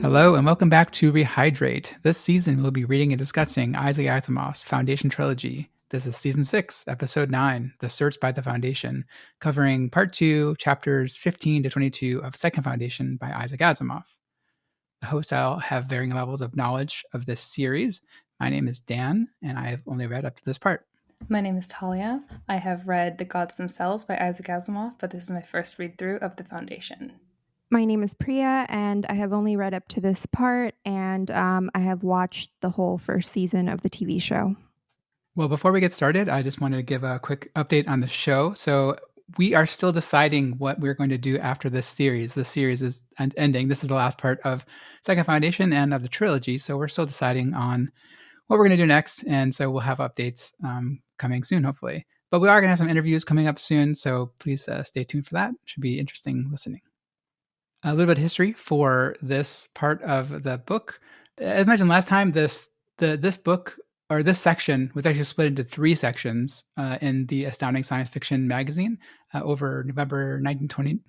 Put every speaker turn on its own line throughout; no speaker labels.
Hello, and welcome back to Rehydrate. This season, we'll be reading and discussing Isaac Asimov's Foundation Trilogy. This is Season 6, Episode 9, The Search by the Foundation, covering Part 2, Chapters 15 to 22 of Second Foundation by Isaac Asimov. The hosts all have varying levels of knowledge of this series. My name is Dan, and I have only read up to this part.
My name is Talia. I have read The Gods Themselves by Isaac Asimov, but this is my first read-through of The Foundation.
My name is Priya, and I have only read up to this part, and I have watched the whole first season of the TV show.
Well, before we get started, I just wanted to give a quick update on the show. So we are still deciding what we're going to do after this series. The series is ending. This is the last part of Second Foundation and of the trilogy. So we're still deciding on what we're going to do next. And so we'll have updates coming soon, hopefully. But we are going to have some interviews coming up soon. So please stay tuned for that. It should be interesting listening. A little bit of history for this part of the book. As mentioned last time, this book, or this section, was actually split into 3 sections in the Astounding Science Fiction magazine over November 1949,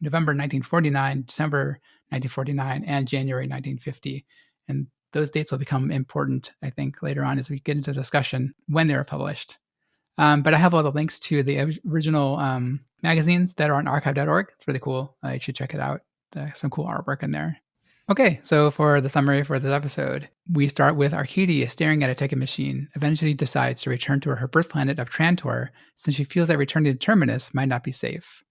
December 1949, and January 1950. And those dates will become important, I think, later on as we get into the discussion when they were published. But I have all the links to the original magazines that are on archive.org. It's really cool. You should check it out. Some cool artwork in there. Okay, so for the summary for this episode, we start with Arkady staring at a ticket machine, eventually decides to return to her birth planet of Trantor since she feels that returning to Terminus might not be safe.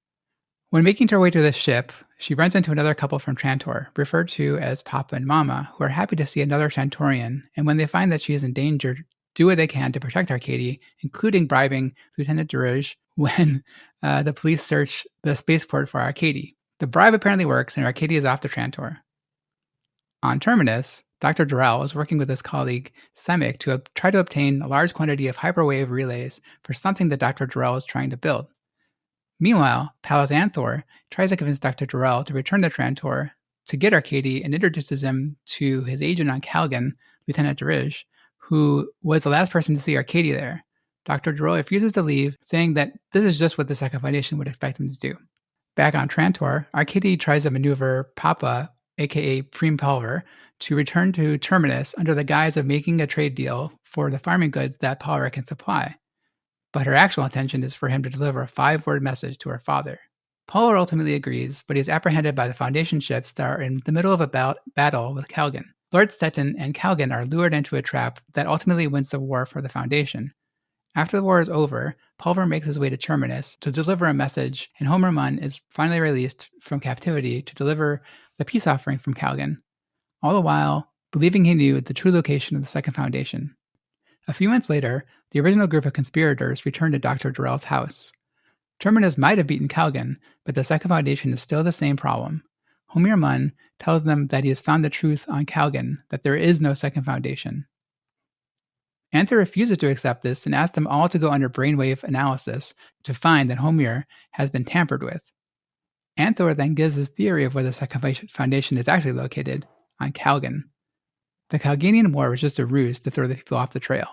When making her way to the ship, she runs into another couple from Trantor, referred to as Papa and Mama, who are happy to see another Trantorian, and when they find that she is in danger, do what they can to protect Arkady, including bribing Lieutenant Darell when the police search the spaceport for Arkady. The bribe apparently works, and Arkady is off to Trantor. On Terminus, Dr. Darell is working with his colleague Semic to try to obtain a large quantity of hyperwave relays for something that Dr. Darell is trying to build. Meanwhile, Pallas Anthor tries to convince Dr. Darell to return to Trantor to get Arkady and introduces him to his agent on Kalgan, Lieutenant Darell, who was the last person to see Arkady there. Dr. Darell refuses to leave, saying that this is just what the Second Foundation would expect him to do. Back on Trantor, Arkady tries to maneuver Papa, aka Prem Pulver, to return to Terminus under the guise of making a trade deal for the farming goods that Pulver can supply. But her actual intention is for him to deliver a 5-word message to her father. Pulver ultimately agrees, but he is apprehended by the Foundation ships that are in the middle of a battle with Kalgan. Lord Stettin and Kalgan are lured into a trap that ultimately wins the war for the Foundation. After the war is over, Pulver makes his way to Terminus to deliver a message, and Homer Munn is finally released from captivity to deliver the peace offering from Kalgan, all the while believing he knew the true location of the Second Foundation. A few months later, the original group of conspirators return to Dr. Darell's house. Terminus might have beaten Kalgan, but the Second Foundation is still the same problem. Homer Munn tells them that he has found the truth on Kalgan, that there is no Second Foundation. Anther refuses to accept this and asks them all to go under brainwave analysis to find that Homer has been tampered with. Anther then gives his theory of where the Second Foundation is actually located, on Kalgan. The Kalganian War was just a ruse to throw the people off the trail.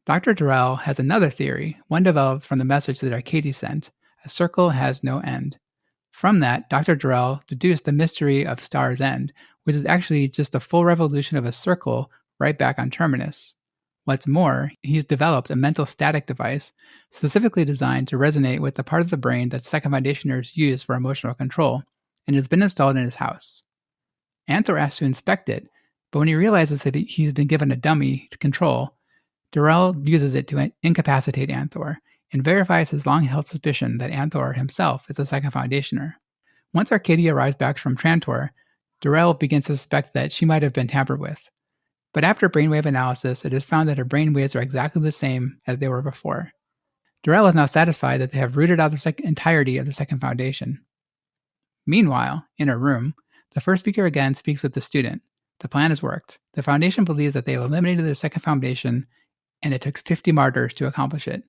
Dr. Darell has another theory, one developed from the message that Arkady sent: a circle has no end. From that, Dr. Darell deduced the mystery of Star's End, which is actually just a full revolution of a circle right back on Terminus. What's more, he's developed a mental static device specifically designed to resonate with the part of the brain that Second Foundationers use for emotional control, and it has been installed in his house. Anther asks to inspect it, but when he realizes that he's been given a dummy to control, Darell uses it to incapacitate Anther, and verifies his long-held suspicion that Anther himself is a Second Foundationer. Once Arkady arrives back from Trantor, Darell begins to suspect that she might have been tampered with. But after brainwave analysis, it is found that her brainwaves are exactly the same as they were before. Darell is now satisfied that they have rooted out the entirety of the Second Foundation. Meanwhile, in her room, the first speaker again speaks with the student. The plan has worked. The Foundation believes that they have eliminated the Second Foundation, and it took 50 martyrs to accomplish it.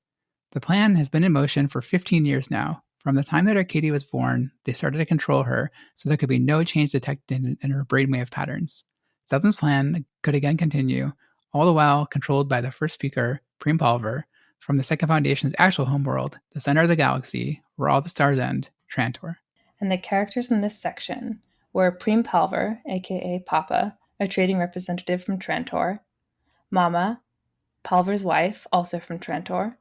The plan has been in motion for 15 years now. From the time that Arkady was born, they started to control her, so there could be no change detected in her brainwave patterns. Southern's plan could again continue, all the while controlled by the first speaker, Prem Pulver, from the Second Foundation's actual homeworld, the center of the galaxy, where all the stars end, Trantor.
And the characters in this section were Prem Palver, aka Papa, a trading representative from Trantor, Mama, Palver's wife, also from Trantor,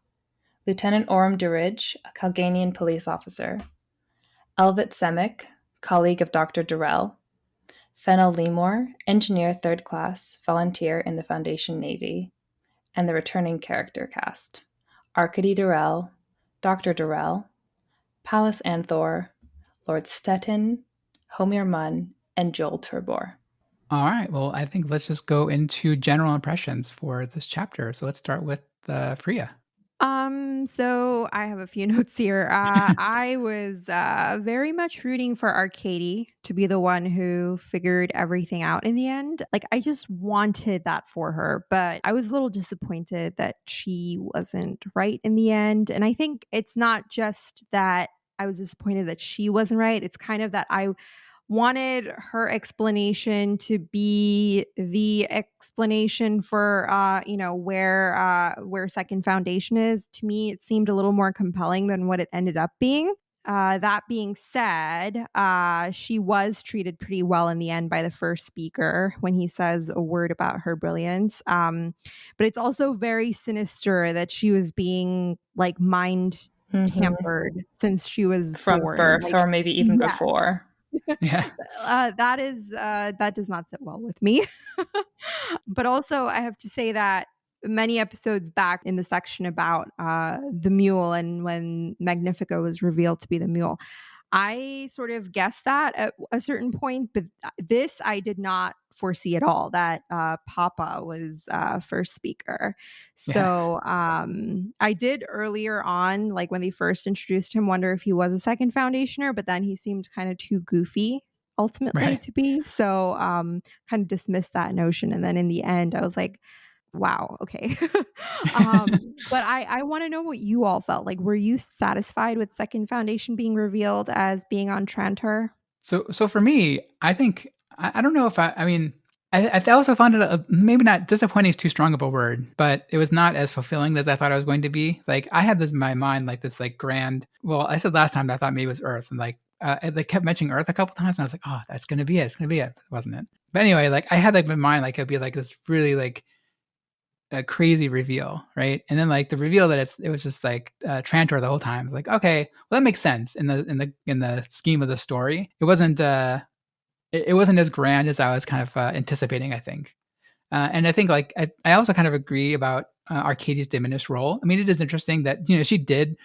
Lieutenant Orm Duridge, a Kalganian police officer, Elvit Semic, colleague of Dr. Darell, Fennel Lemore, engineer 3rd class, volunteer in the Foundation Navy, and the returning character cast: Arkady Darell, Dr. Darell, Pallas Anthor, Lord Stettin, Homir Munn, and Joel Turbor.
All right. Well, I think let's just go into general impressions for this chapter. So let's start with Freya.
So I have a few notes here. I was very much rooting for Arkady to be the one who figured everything out in the end. Like, I just wanted that for her, but I was a little disappointed that she wasn't right in the end. And I think it's not just that I was disappointed that she wasn't right. It's kind of that I wanted her explanation to be the explanation for where Second Foundation is. To me, it seemed a little more compelling than what it ended up being. That being said, she was treated pretty well in the end by the first speaker when he says a word about her brilliance. But it's also very sinister that she was being like mind tampered since she was
from
born,
birth,
like,
or maybe even
yeah.
before.
Yeah.
That does not sit well with me. But also, I have to say that many episodes back in the section about the mule and when Magnifico was revealed to be the mule, I sort of guessed that at a certain point, but this I did not foresee at all, that Papa was first speaker. So I did earlier on, like when they first introduced him, wonder if he was a second foundationer, but then he seemed kind of too goofy ultimately to be. So kind of dismissed that notion. And then in the end, I was like, wow, okay. But I want to know what you all felt like. Were you satisfied with Second Foundation being revealed as being on Trantor?
So for me, I think I don't know if I mean I also found it maybe not disappointing is too strong of a word, but it was not as fulfilling as I thought it was going to be. Like I had this in my mind, like this like grand. Well, I said last time that I thought maybe it was Earth, and like they kept mentioning Earth a couple times, and I was like, oh, that's gonna be it. It's gonna be it. Wasn't it? But anyway, like I had like in mind, like it'd be like this really like a crazy reveal, right? And then like the reveal that it was just like Trantor the whole time. Like, okay, well that makes sense in the scheme of the story. It wasn't as grand as I was kind of anticipating, I think. And I think like I also kind of agree about Arcadia's diminished role. I mean, it is interesting that she did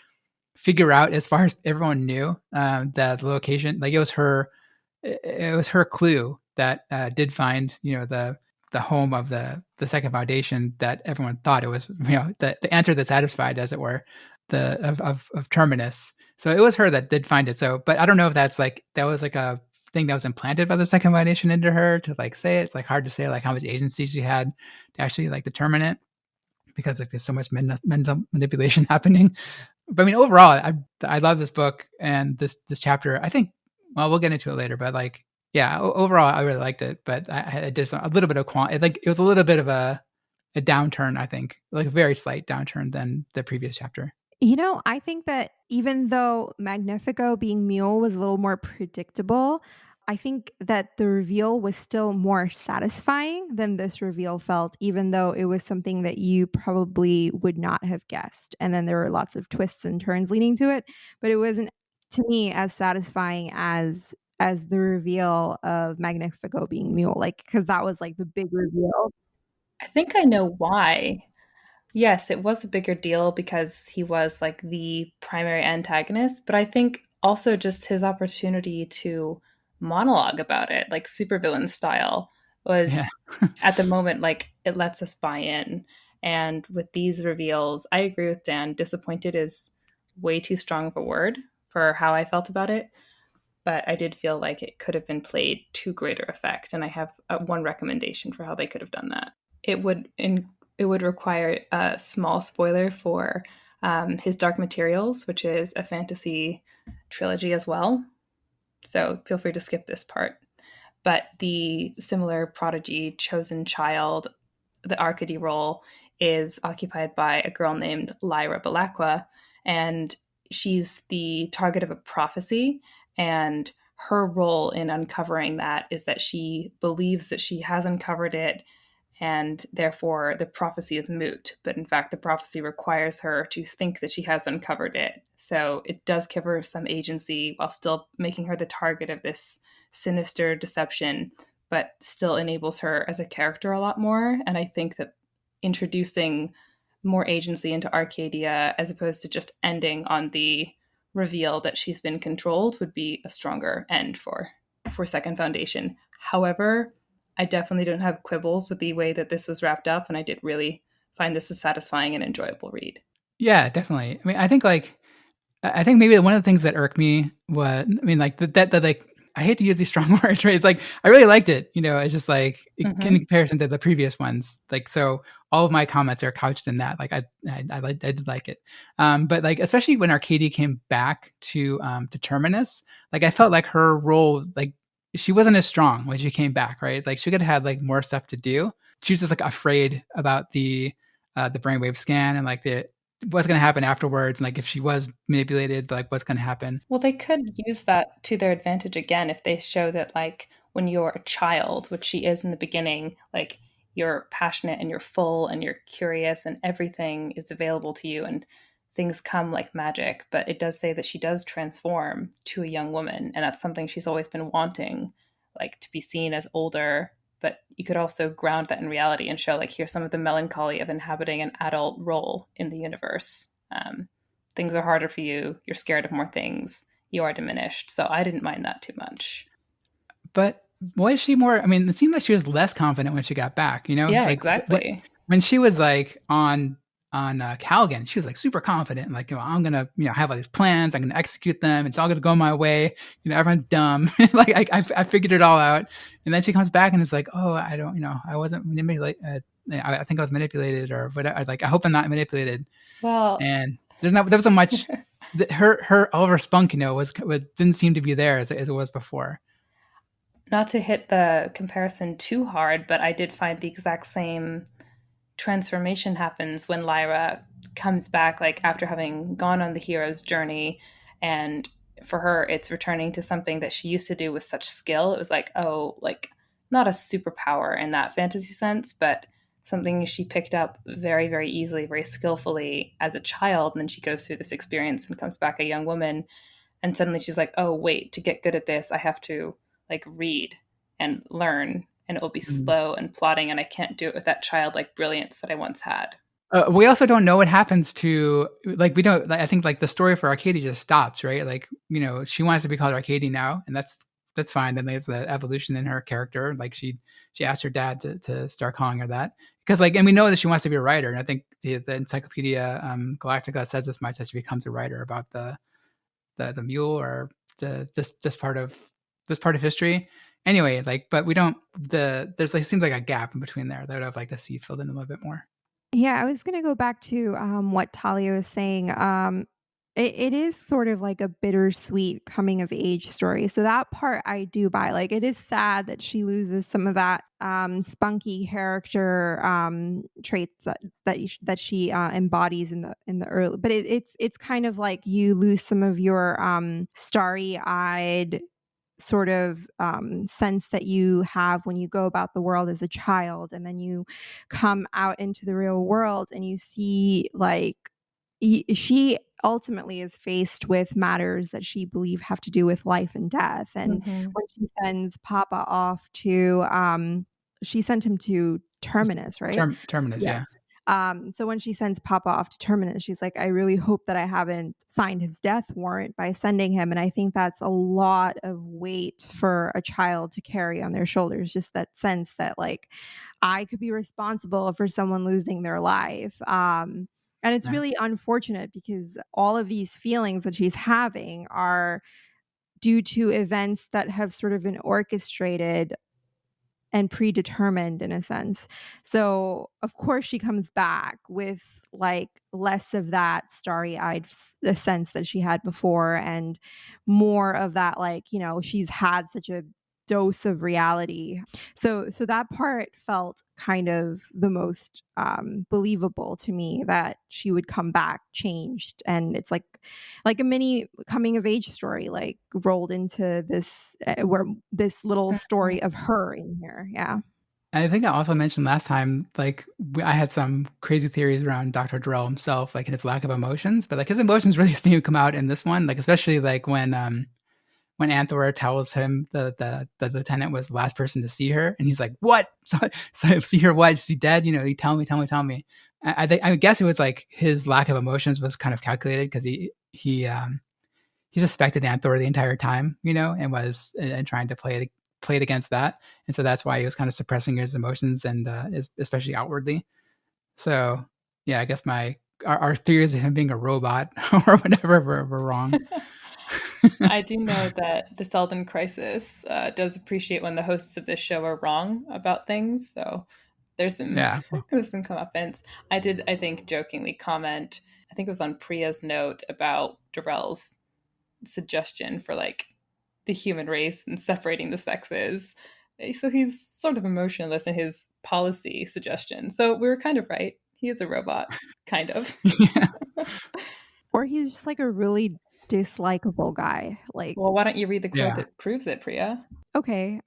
figure out, as far as everyone knew, that the location, like it was her clue that did find the home of the Second Foundation, that everyone thought it was, the answer that satisfied, as it were, the of Terminus. So it was her that did find it. So, but I don't know if that was like a thing that was implanted by the Second Foundation into her to like say it. It's like hard to say like how much agency she had to actually like determine it, because like there's so much mental manipulation happening. But I mean, overall, I love this book and this chapter. I think, well, we'll get into it later, but like, yeah, overall, I really liked it. But I did a little bit of it was a little bit of a downturn. I think, like a very slight downturn than the previous chapter.
I think that even though Magnifico being Mule was a little more predictable, I think that the reveal was still more satisfying than this reveal felt, even though it was something that you probably would not have guessed. And then there were lots of twists and turns leading to it, but it wasn't, to me, as satisfying as the reveal of Magnifico being Mule, like, because that was like the big reveal.
I think I know why. Yes, it was a bigger deal because he was like the primary antagonist, but I think also just his opportunity to monologue about it, like supervillain style,
Yeah.
was at the moment like it lets us buy in. And with these reveals, I agree with Dan. Disappointed is way too strong of a word for how I felt about it, but I did feel like it could have been played to greater effect. And I have one recommendation for how they could have done that. It would require a small spoiler for his Dark Materials, which is a fantasy trilogy as well. So feel free to skip this part. But the similar prodigy chosen child, the Arkady role, is occupied by a girl named Lyra Balakwa, and she's the target of a prophecy. And her role in uncovering that is that she believes that she has uncovered it, and therefore the prophecy is moot. But in fact, the prophecy requires her to think that she has uncovered it. So it does give her some agency while still making her the target of this sinister deception, but still enables her as a character a lot more. And I think that introducing more agency into Arcadia as opposed to just ending on the reveal that she's been controlled would be a stronger end for Second Foundation. However, I definitely don't have quibbles with the way that this was wrapped up, and I did really find this a satisfying and enjoyable read.
Yeah, definitely. I mean, I think maybe one of the things that irked me was, I mean, like that like, I hate to use these strong words, right? It's like, I really liked it. It's just like, in comparison to the previous ones. Like, so all of my comments are couched in that. Like, I did like it. But like, especially when Arcady came back to Terminus, like, I felt like her role, like, she wasn't as strong when she came back, right? Like, she could have had like more stuff to do. She was just like afraid about the brainwave scan and like what's going to happen afterwards, and like if she was manipulated, like what's going to happen.
Well, they could use that to their advantage again if they show that, like, when you're a child, which she is in the beginning, like, you're passionate and you're full and you're curious and everything is available to you and things come like magic. But it does say that she does transform to a young woman, and that's something she's always been wanting, like, to be seen as older. But you could also ground that in reality and show, like, here's some of the melancholy of inhabiting an adult role in the universe. Things are harder for you. You're scared of more things. You are diminished. So I didn't mind that too much.
But was she more? I mean, it seemed like she was less confident when she got back.
Yeah,
like
exactly.
when she was like on Kalgan, she was like super confident. Like, I'm gonna have all these plans. I'm gonna execute them. It's all gonna go my way. Everyone's dumb. Like, I figured it all out. And then she comes back and it's like, oh, I don't. I wasn't manipulated. I think I was manipulated or whatever. Like, I hope I'm not manipulated.
Well,
And there wasn't much. Her all of her spunk, was didn't seem to be there as it was before.
not to hit the comparison too hard, but I did find the exact same transformation happens when Lyra comes back, like after having gone on the hero's journey. And for her, it's returning to something that she used to do with such skill. It was like, oh, like, not a superpower in that fantasy sense, but something she picked up very, very easily, very skillfully as a child. And then she goes through this experience and comes back a young woman. And suddenly she's like, oh, wait, to get good at this, I have to like read and learn, and it will be slow and plodding, and I can't do it with that childlike brilliance that I once had.
We also don't know what happens to, like, we don't, I think, like, the story for Arkady just stops, right? Like, she wants to be called Arkady now, and that's fine. Then there's the evolution in her character. Like, she asked her dad to start calling her that, because, like, and we know that she wants to be a writer, and I think the Encyclopedia Galactica says as much, that she becomes a writer about the mule, or this part of history. Anyway, like, but we don't, there's like, seems like a gap in between there that would have like the seed filled in a little bit more.
Yeah, I was going to go back to what Talia was saying. It is sort of like a bittersweet coming of age story. So that part I do buy. Like, it is sad that she loses some of that spunky character traits that she embodies in the early. But it's kind of like you lose some of your starry-eyed sort of sense that you have when you go about the world as a child, and then you come out into the real world and you see, like, she ultimately is faced with matters that she believes have to do with life and death. And when she sends Papa off to she sent him to Terminus, right?
Terminus,
yes.
Yeah.
So when she sends Papa off to Terminus, she's like, I really hope that I haven't signed his death warrant by sending him. And I think that's a lot of weight for a child to carry on their shoulders. Just that sense that, like, I could be responsible for someone losing their life. And it's really unfortunate because all of these feelings that she's having are due to events that have sort of been orchestrated and predetermined in a sense. So of course she comes back with like less of that starry-eyed sense that she had before, and more of that, like, she's had such a dose of reality. So that part felt kind of the most believable to me, that she would come back changed, and it's like a mini coming of age story, like rolled into this where this little story of her in here. Yeah.
I think I also mentioned last time, like I had some crazy theories around Dr. Darell himself, like his lack of emotions, but like his emotions really seem to come out in this one, like especially like when Anthor tells him the lieutenant was the last person to see her, and he's like, "What? So see her? What? Is she dead? You know, you tell me, tell me, tell me." I guess it was like his lack of emotions was kind of calculated because he suspected Anthor the entire time, you know, and was and trying to play it against that, and so that's why he was kind of suppressing his emotions and especially outwardly. So yeah, I guess our theories of him being a robot or whatever were wrong.
I do know that the Selden Crisis does appreciate when the hosts of this show are wrong about things. So there's some
Yeah.
there's some comeuppance. I did, I think, jokingly comment. I think it was on Priya's note about Darell's suggestion for like the human race and separating the sexes. So he's sort of emotionless in his policy suggestion. So we were kind of right. He is a robot, kind of.
Yeah.
Or he's just like a really dislikable guy. Like,
Well, why don't you read the quote
Yeah.
that proves it, Priya?
okay.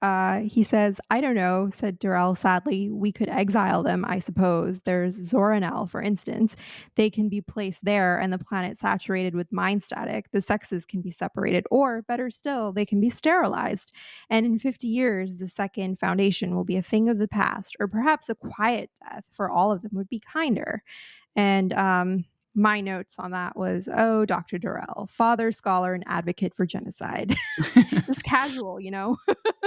He says, I don't know, said Darell sadly. We could exile them, I suppose. There's Zoranel, for instance. They can be placed there and the planet saturated with mind static. The sexes can be separated, or better still, they can be sterilized. And in 50 years, the second foundation will be a thing of the past, or perhaps a quiet death, for all of them would be kinder. And my notes on that was, oh, Dr. Darell, father, scholar, and advocate for genocide. Just casual, you know?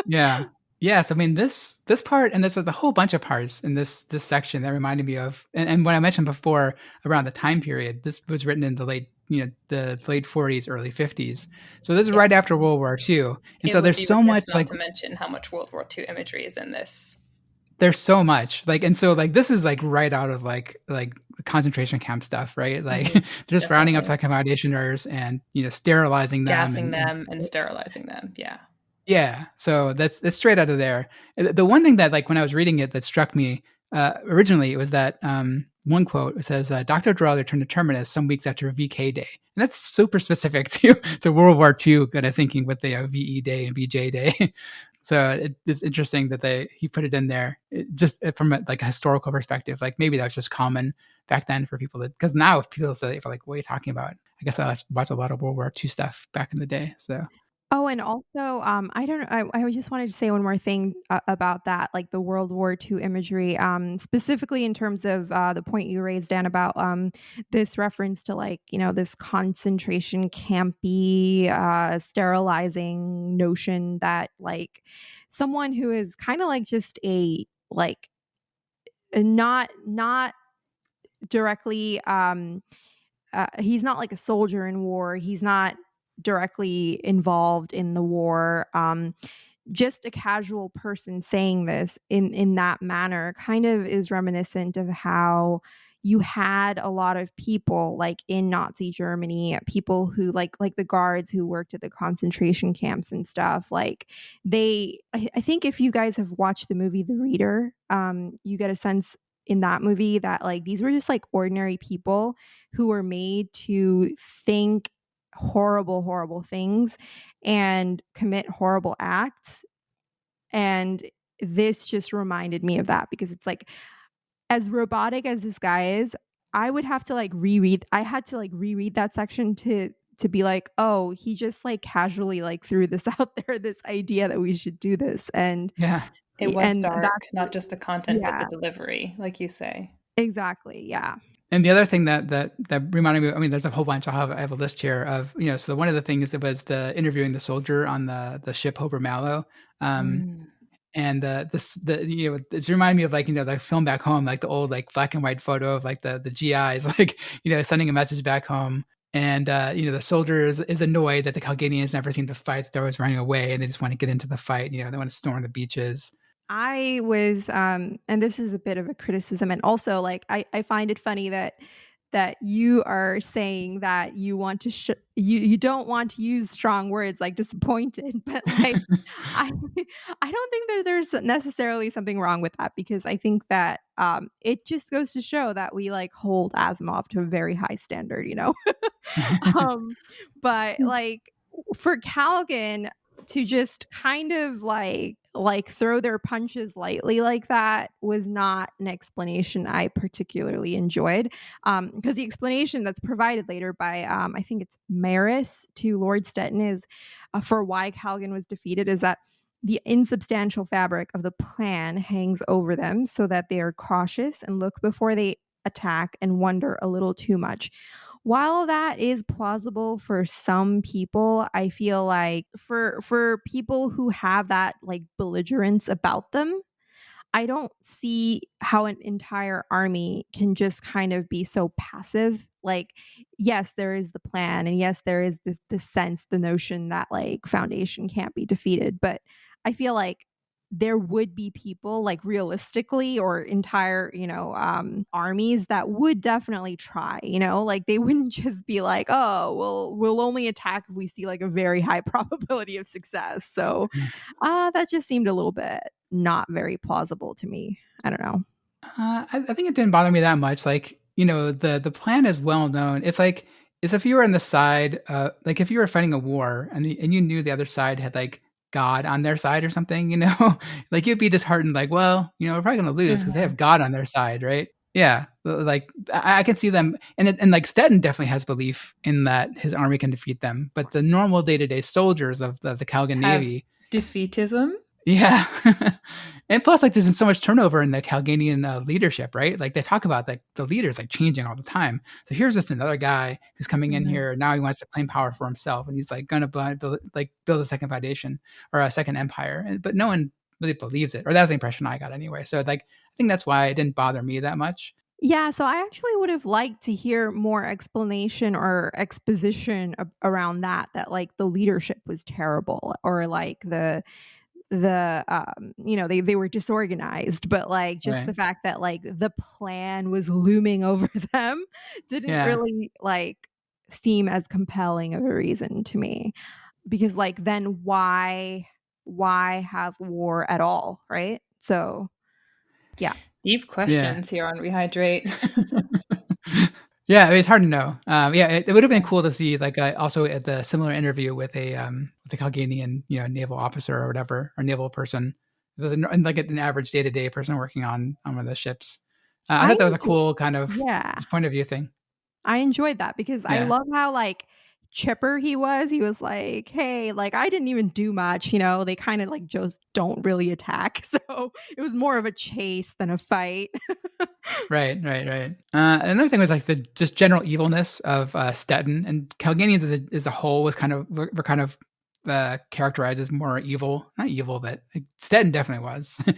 Yeah. Yes, I mean this part, and there's a whole bunch of parts in this section that reminded me of, and when I mentioned before around the time period, this was written in the late 40s, early 50s. So this is
Yeah.
right after World War II, and
It
so
would
there's
be
so
remiss
much
not
like
to mention how much World War II imagery is in this.
there's so much like, and so like this is like right out of like concentration camp stuff, right? Like just rounding up
Definitely.
second foundationers and sterilizing them
Gassing
and
them and sterilizing them. Yeah.
yeah, so that's straight out of there. The one thing that, like, when I was reading it that struck me, originally, it was that, one quote, it says, "Dr. Darrell returned to Terminus some weeks after VK Day." And that's super specific to World War II kinda thinking with the, VE Day and VJ Day. So it's interesting that he put it in there, just from a, like, a historical perspective. Like, maybe that was just common back then for people that, because now if people say, like, "What are you talking about?" I guess I watched a lot of World War II stuff back in the day, so
Oh, and also, I don't know. I just wanted to say one more thing about that, like the World War II imagery, specifically in terms of the point you raised, Dan, about this reference to like this concentration campy, sterilizing notion that like someone who is kind of like just a like not directly he's not like a soldier in war. He's not directly involved in the war. Just a casual person saying this in that manner kind of is reminiscent of how you had a lot of people like in Nazi Germany, people who like the guards who worked at the concentration camps and stuff. Like I think if you guys have watched the movie The Reader, you get a sense in that movie that like these were just like ordinary people who were made to think horrible things and commit horrible acts. And this just reminded me of that, because it's like, as robotic as this guy is, I would have to like reread. I had to like reread that section to be like, oh, he just like casually like threw this out there, this idea that we should do this,
yeah.
It was
and
dark,
that's
not just the content, but
yeah,
the delivery, like you say.
exactly, yeah.
And the other thing that reminded me, I mean, there's a whole bunch. I have a list here of, so one of the things that was the interviewing the soldier on the ship Hober Mallow.
Mm.
And it's reminded me of like, the film Back Home, like the old like black and white photo of like the GIs, like, sending a message back home. And, the soldier is annoyed that the Calganians never seem to fight. They're always running away and they just want to get into the fight. They want to storm the beaches.
I was, and this is a bit of a criticism, and also like I find it funny that that you are saying that you want to you don't want to use strong words like disappointed, but like I I don't think that there's necessarily something wrong with that, because I think that it just goes to show that we like hold Asimov to a very high standard, you know. But like for Calgan to just kind of like throw their punches lightly like that was not an explanation I particularly enjoyed, because the explanation that's provided later by I think it's Maris to Lord Stettin is for why Calgan was defeated is that the insubstantial fabric of the plan hangs over them so that they are cautious and look before they attack and wonder a little too much. While that is plausible for some people, I feel like for people who have that like belligerence about them, I don't see how an entire army can just kind of be so passive. Like, yes, there is the plan, and yes, there is the sense, the notion that like Foundation can't be defeated. But I feel like there would be people like realistically or entire, armies that would definitely try, like they wouldn't just be like, oh, well, we'll only attack if we see like a very high probability of success. So that just seemed a little bit not very plausible to me. I don't know.
I think it didn't bother me that much. Like, the plan is well known. It's like, it's if you were on the side, like if you were fighting a war and you knew the other side had like God on their side or something, like you'd be disheartened, like, well, we're probably gonna lose because they have God on their side, right? Yeah, like I can see them, and like Stettin definitely has belief in that his army can defeat them, but the normal day-to-day soldiers of the Kalgan
Have
Navy,
defeatism.
yeah. And plus, like, there's been so much turnover in the Calganian leadership, right? Like, they talk about like the leaders like changing all the time. So here's just another guy who's coming in here. Now he wants to claim power for himself, and he's like gonna build a second foundation or a second empire. But no one really believes it, or that's the impression I got anyway. So like, I think that's why it didn't bother me that much.
Yeah, so I actually would have liked to hear more explanation or exposition around that like the leadership was terrible, or like they were disorganized, but like just the fact that like the plan was looming over them didn't really like seem as compelling of a reason to me, because like then why have war at all, right? So yeah.
Deep questions here on Rehydrate.
Yeah, I mean, it's hard to know. It would have been cool to see like also at the similar interview with the Calganian naval officer or whatever, or naval person, like an average day-to-day person working on one of the ships. I thought that was a cool kind of point of view thing.
I enjoyed that because I love how like chipper he was. He was like, hey, like I didn't even do much, they kind of like just don't really attack. So it was more of a chase than a fight.
Right. Another thing was like the just general evilness of Stettin, and Calganians as a whole was were kind of characterized as more evil. Not evil, but like, Stettin definitely was. And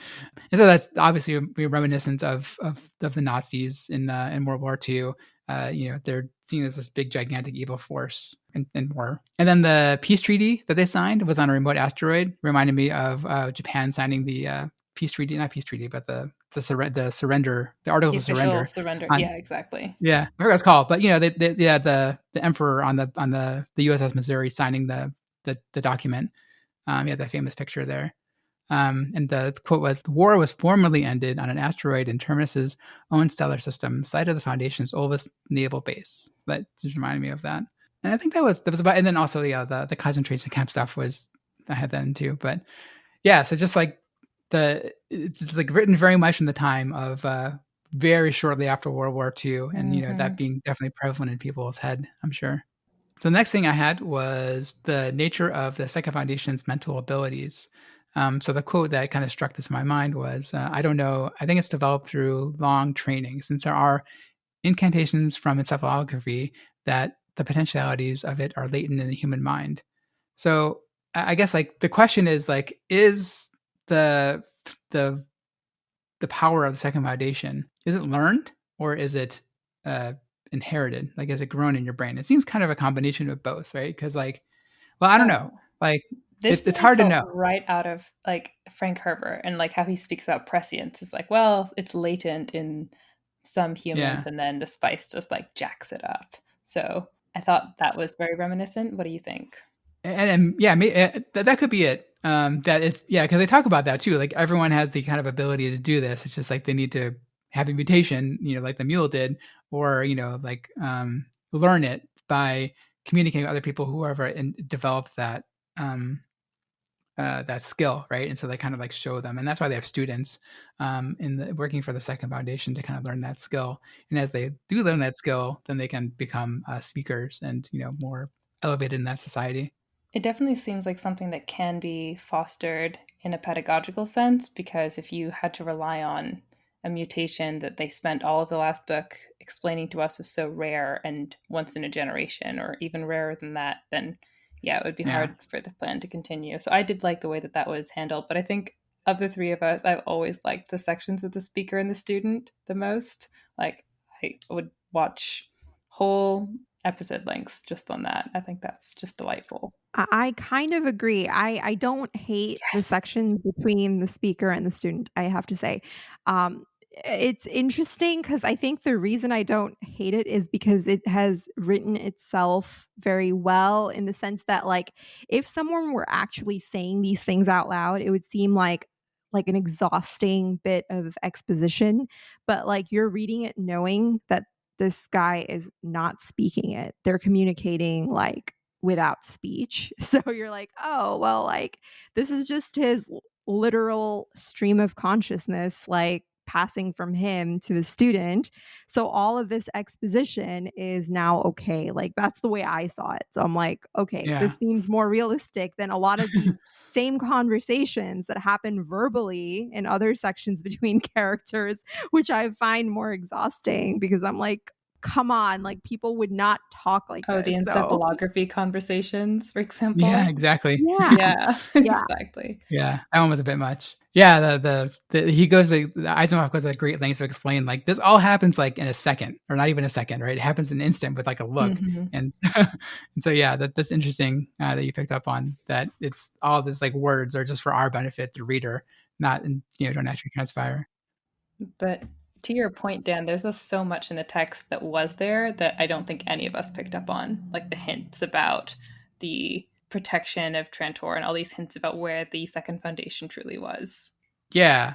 so that's obviously reminiscent of the Nazis in World War II. They're seen as this big, gigantic evil force in war. And then the peace treaty that they signed was on a remote asteroid. Reminded me of Japan signing the peace treaty, not peace treaty, but the surrender, the articles of surrender.
Yeah, exactly.
Yeah, I forgot what it's called, but the emperor on the USS Missouri signing the document. That famous picture there. And the quote was, "The war was formally ended on an asteroid in Terminus's own stellar system, site of the Foundation's oldest naval base." That just reminded me of that. And I think that was about. And then also, the concentration camp stuff was, I had that in too. But yeah, so just like it's like written very much in the time of very shortly after World War II, and that being definitely prevalent in people's head, I'm sure. So the next thing I had was the nature of the Second Foundation's mental abilities. So the quote that kind of struck this in my mind was, I don't know, I think it's developed through long training, since there are incantations from encephalography that the potentialities of it are latent in the human mind. So I guess like the question is like, is the power of the Second Foundation, is it learned or is it inherited? Like, is it grown in your brain? It seems kind of a combination of both, right? Because like, well, I don't know. Like, it's hard to know.
Right out of like Frank Herbert, and like how he speaks about prescience is like, well, it's latent in some humans,
Yeah.
and then the spice just like jacks it up. So I thought that was very reminiscent. What do you think?
And yeah, that could be it. That it's yeah, because they talk about that too. Like everyone has the kind of ability to do this. It's just like they need to have a mutation, like the mule did, or like learn it by communicating with other people who ever developed um, that skill, right? And so they kind of like show them, and that's why they have students in the working for the Second Foundation to kind of learn that skill. And as they do learn that skill, then they can become speakers and more elevated in that society.
It definitely seems like something that can be fostered in a pedagogical sense, because if you had to rely on a mutation that they spent all of the last book explaining to us was so rare and once in a generation, or even rarer than that, then yeah, it would be
Yeah.
hard for the plan to continue. So I did like the way that that was handled, but I think of the three of us, I've always liked the sections with the speaker and the student the most. Like, I would watch whole episode lengths just on that. I think that's just delightful.
I kind of agree. I don't hate the
Yes.
section between the speaker and the student, I have to say. It's interesting because I think the reason I don't hate it is because it has written itself very well, in the sense that, like, if someone were actually saying these things out loud, it would seem like an exhausting bit of exposition. But like, you're reading it knowing that this guy is not speaking it. They're communicating like without speech. So you're like, oh, well, like, this is just his literal stream of consciousness, like passing from him to the student. So all of this exposition is now okay. Like, that's the way I saw it. So I'm like, okay,
Yeah.
this seems more realistic than a lot of these same conversations that happen verbally in other sections between characters, which I find more exhausting, because I'm like, come on, like, people would not talk like
Oh, the
this. So
encephalography conversations, for
Yeah,
example.
exactly.
yeah,
Yeah,
yeah.
exactly.
Yeah, that one was a bit much. Yeah, he goes to Eisenhower goes to great lengths to explain like this all happens like in a second, or not even a second, right? It happens in an instant with like a look,
Hmm.
and and so yeah, that's interesting that you picked up on that. It's all this like words are just for our benefit, the reader, not don't actually transpire.
But to your point, Dan, there's just so much in the text that was there that I don't think any of us picked up on, like the hints about the protection of Trantor and all these hints about where the Second Foundation truly was.
Yeah.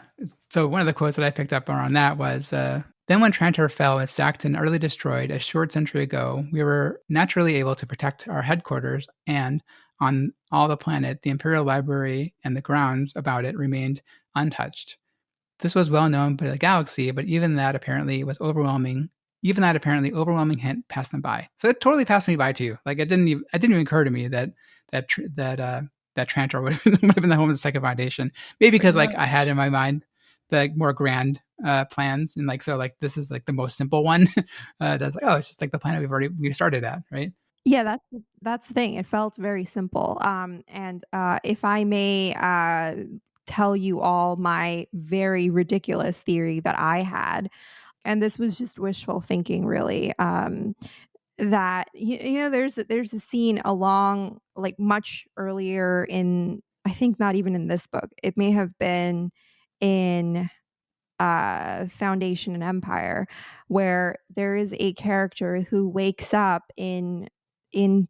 So one of the quotes that I picked up on that was, then when Trantor fell and sacked and utterly destroyed a short century ago, we were naturally able to protect our headquarters, and on all the planet, the Imperial Library and the grounds about it remained untouched. This was well known by the galaxy, but even that apparently overwhelming hint passed them by. So it totally passed me by too. Like it didn't even occur to me that Trantor would have been the home of the Second Foundation. Maybe
Pretty
because like I had
much.
in my mind the like, more grand plans, and like so like this is like the most simple one. That's like, oh, it's just like the planet we started at, right?
Yeah, that's the thing. It felt very simple. And if I may tell you all my very ridiculous theory that I had, and this was just wishful thinking, really. That there's a scene along, like, much earlier in, I think not even in this book. It may have been in Foundation and Empire, where there is a character who wakes up in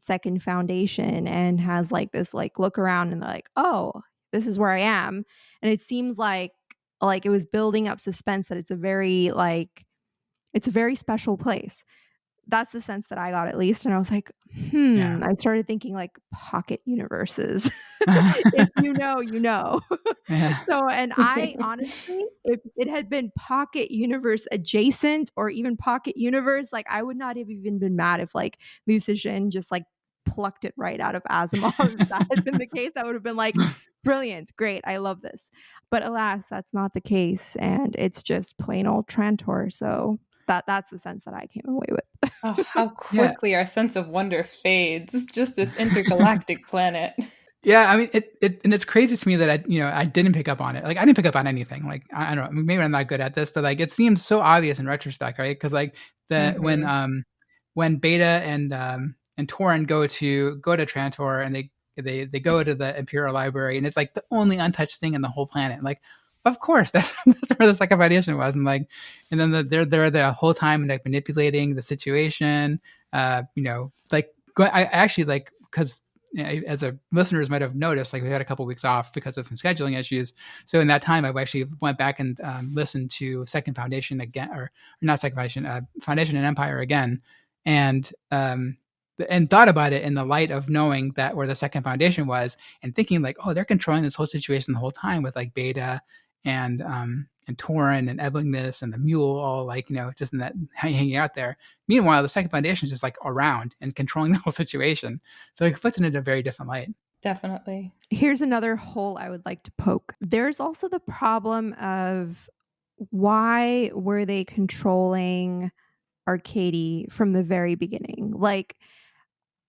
Second Foundation and has like this like look around, and they're like, oh, this is where I am. And it seems like it was building up suspense that it's a very special place. That's the sense that I got, at least. And I was like,
Yeah.
I started thinking like pocket universes. If you know, you know.
Yeah.
So, and I honestly, if it had been pocket universe adjacent or even pocket universe, like, I would not have even been mad if like Lucian just like plucked it right out of Asimov. If that had been the case, I would have been like, brilliant, great, I love this. But alas, that's not the case, and it's just plain old Trantor. So that's the sense that I came away with.
Oh, how
Yeah.
quickly our sense of wonder fades. Just this intergalactic planet.
Yeah, I mean, and it's crazy to me that I didn't pick up on it. Like, I didn't pick up on anything. Like, I don't know, maybe I'm not good at this, but like, it seems so obvious in retrospect, right? Because like
Hmm.
when Beta and Torin go to Trantor, and they go to the Imperial Library, and it's like the only untouched thing in the whole planet. Like, of course, that's where the second foundation was. And like, and then they're the whole time like manipulating the situation. Like I actually like, because as a listeners might have noticed, like we had a couple weeks off because of some scheduling issues. So in that time, I actually went back and listened to Second Foundation again, or not Second Foundation, Foundation and Empire again, and thought about it in the light of knowing that where the Second Foundation was, and thinking like, oh, they're controlling this whole situation the whole time with like Beta and Torin and Eblingness and the Mule, all like just in that hanging out there. Meanwhile, the Second Foundation is just like around and controlling the whole situation. So it puts it in a very different light.
Definitely.
Here's another hole I would like to poke. There's also the problem of why were they controlling Arkady from the very beginning? Like,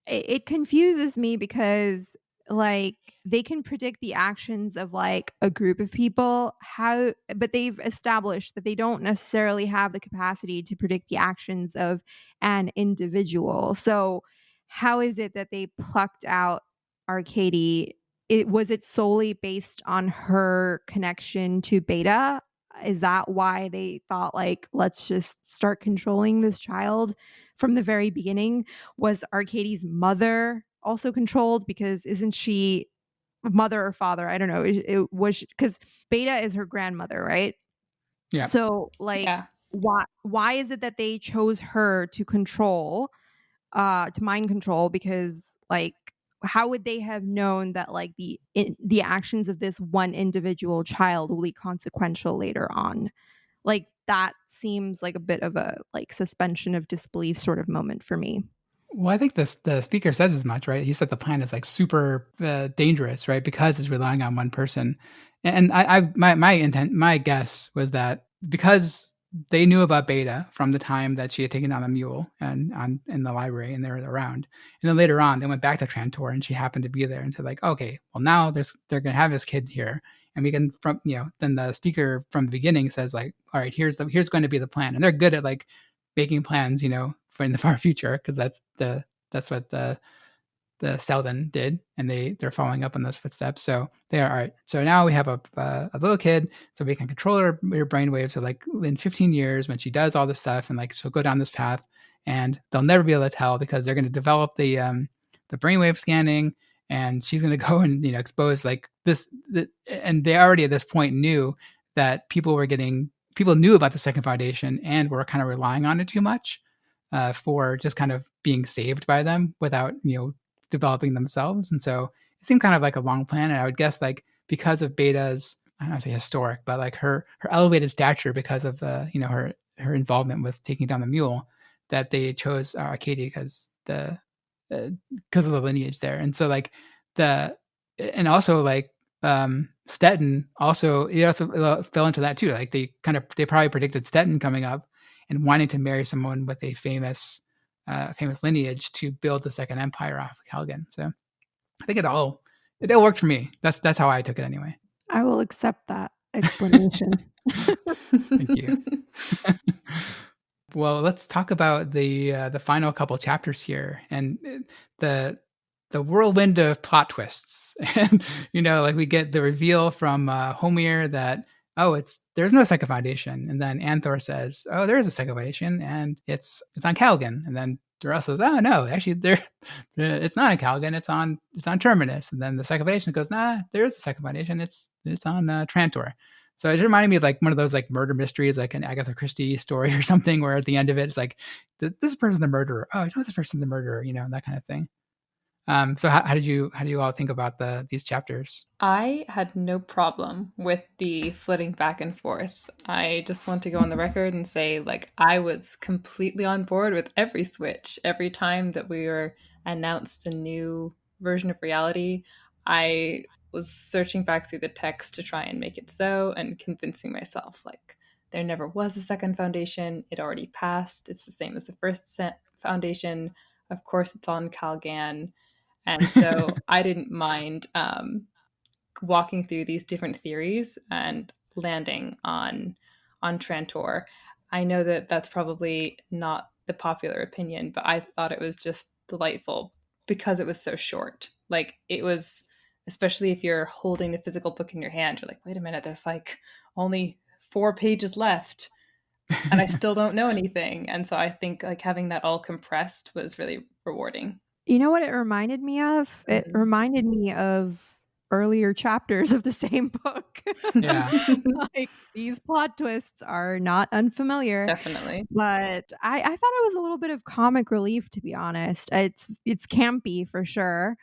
it confuses me because like they can predict the actions of like a group of people, but they've established that they don't necessarily have the capacity to predict the actions of an individual. So how is it that they plucked out Arkady? Was it solely based on her connection to Beta? Is that why they thought like, let's just start controlling this child from the very beginning? Was Arkady's mother also controlled? Because isn't she mother or father? I don't know. It was because Beta is her grandmother, right?
Yeah.
So like, why is it that they chose her to control, to mind control? Because like, how would they have known that like the actions of this one individual child will be consequential later on? Like that seems like a bit of a like suspension of disbelief sort of moment for me.
Well, I think the speaker says as much, right? He said the plan is like super dangerous, right? Because it's relying on one person. And my guess was that because they knew about Beta from the time that she had taken on the mule and in the library, and they were around. And then later on, they went back to Trantor, and she happened to be there, and said like, okay, well now they're gonna have this kid here, and we can then the speaker from the beginning says like, all right, here's going to be the plan, and they're good at like making plans, for in the far future, because that's what the Selden did, and they're following up on those footsteps. So they are all right. So now we have a little kid, so we can control her brainwaves. So like in 15 years, when she does all this stuff, and like she'll go down this path, and they'll never be able to tell because they're going to develop the brainwave scanning, and she's going to go and expose like this, and they already at this point knew that people knew about the Second Foundation and were kind of relying on it too much for just kind of being saved by them without developing themselves. And so it seemed kind of like a long plan. And I would guess like because of Beta's, I don't want to say historic, but like her elevated stature because of her involvement with taking down the mule, that they chose Arkady because of the lineage there. And so like and also like Stettin also, he also fell into that too. Like they probably predicted Stettin coming up and wanting to marry someone with a famous lineage to build the Second Empire off of Kalgan. So I think it all worked for me. That's how I took it anyway.
I will accept that explanation.
Thank you. Well, let's talk about the final couple chapters here, and the whirlwind of plot twists. And like we get the reveal from Homir that there's no Second Foundation, and then Anthor says, oh, there is a Second Foundation, and it's on Kalgan, and then Darell says, oh no, actually it's not on Kalgan, it's on Terminus, and then the Second Foundation goes, nah, there is a Second Foundation, it's on Trantor. So it reminded me of like one of those like murder mysteries, like an Agatha Christie story or something, where at the end of it, it's like, this person's the murderer. Oh, this person's the murderer, that kind of thing. So how did you all think about these chapters?
I had no problem with the flitting back and forth. I just want to go on the record and say, like, I was completely on board with every switch. Every time that we were announced a new version of reality, I was searching back through the text to try and make it so, and convincing myself, like, there never was a Second Foundation. It already passed. It's the same as the first foundation. Of course, it's on Kalgan. And so I didn't mind walking through these different theories and landing on Trantor. I know that that's probably not the popular opinion, but I thought it was just delightful because it was so short. Like, it was especially if you're holding the physical book in your hand. You're like, wait a minute, there's like only 4 pages left and I still don't know anything. And so I think like having that all compressed was really rewarding.
You know what it reminded me of? It reminded me of earlier chapters of the same book.
Yeah.
Like, these plot twists are not unfamiliar.
Definitely.
But I thought it was a little bit of comic relief, to be honest. It's campy for sure.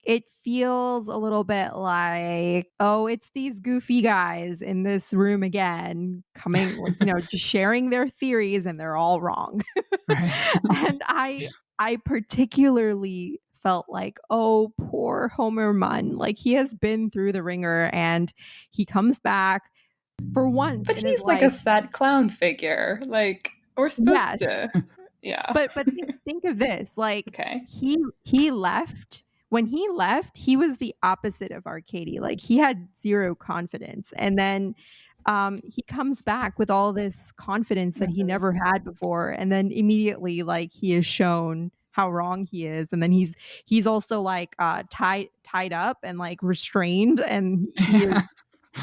It feels a little bit like, oh, it's these goofy guys in this room again, coming, like, just sharing their theories, and they're all wrong.
Right.
And I particularly felt like, oh, poor Homer Munn. Like, he has been through the ringer, and he comes back for once.
But he's like a sad clown figure. Like, we're supposed to. Yeah.
But think of this. Like,
okay.
He left. When he left, he was the opposite of Arkady. Like, he had zero confidence. And then he comes back with all this confidence that he never had before. And then immediately, like, he is shown how wrong he is. And then he's also like tied up and like restrained. And he is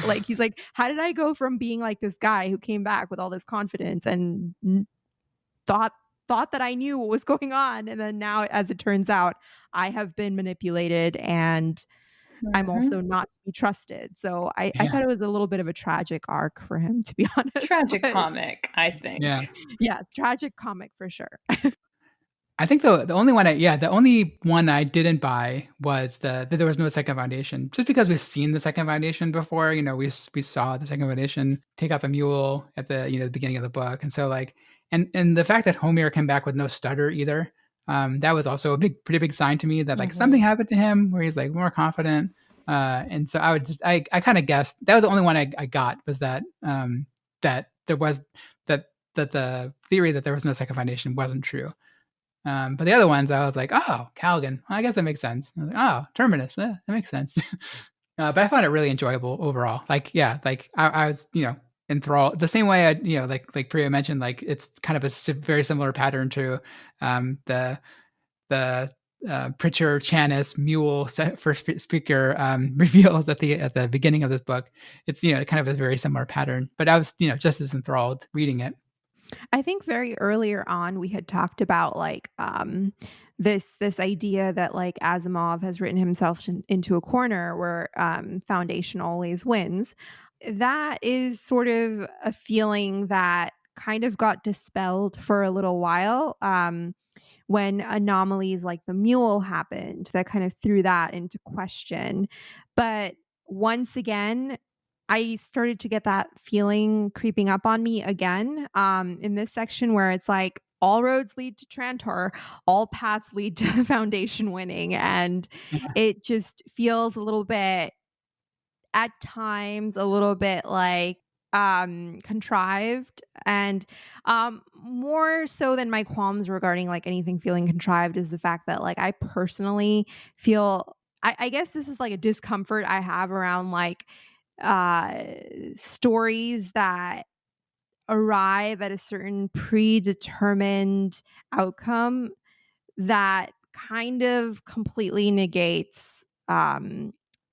like, he's like, how did I go from being like this guy who came back with all this confidence and thought that I knew what was going on, and then now, as it turns out, I have been manipulated, and I'm also not to be trusted. So I thought it was a little bit of a tragic arc for him, to be honest.
Tragic comic, I think.
Yeah, tragic comic for sure.
I think the only one I didn't buy was that there was no second foundation, just because we've seen the second foundation before. We saw the second foundation take up a mule at the the beginning of the book, and so like and the fact that Homer came back with no stutter either, that was also a pretty big sign to me that like something happened to him where he's like more confident. And so I kind of guessed that was the only one I got, was that that there was that the theory that there was no second foundation wasn't true. But the other ones, I was like, oh, Kalgan. Well, I guess that makes sense. I was like, oh, Terminus. That makes sense. But I found it really enjoyable overall. Like, yeah, like I was, enthralled. The same way like Priya mentioned, like it's kind of a very similar pattern to the Pritchard Chanis mule first speaker reveals at the beginning of this book. It's kind of a very similar pattern. But I was just as enthralled reading it.
I think very earlier on we had talked about like this idea that like Asimov has written himself into a corner where foundation always wins. That is sort of a feeling that kind of got dispelled for a little while when anomalies like the mule happened. That kind of threw that into question. But once again, I started to get that feeling creeping up on me again in this section where it's like all roads lead to Trantor, all paths lead to foundation winning. And it just feels a little bit, at times, a little bit like contrived, and more so than my qualms regarding like anything feeling contrived is the fact that like I personally feel, I guess this is like a discomfort I have around like stories that arrive at a certain predetermined outcome that kind of completely negates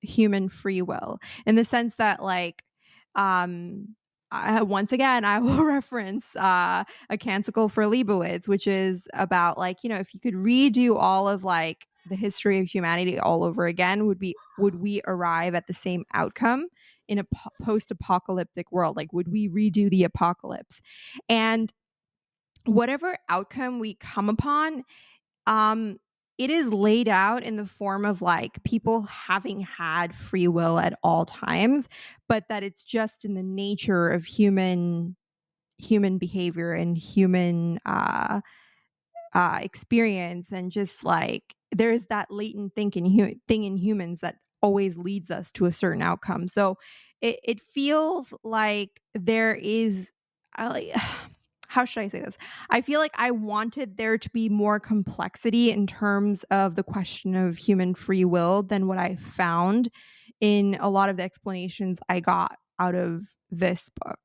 human free will, in the sense that like once again I will reference a canticle for Leibowitz, which is about like, if you could redo all of like the history of humanity all over again, would we arrive at the same outcome in a post-apocalyptic world? Like, would we redo the apocalypse? And whatever outcome we come upon, it is laid out in the form of like people having had free will at all times, but that it's just in the nature of human behavior and human experience, and just like there's that latent thing in humans that always leads us to a certain outcome. So it feels like there is how should I say this? I feel like I wanted there to be more complexity in terms of the question of human free will than what I found in a lot of the explanations I got out of this book,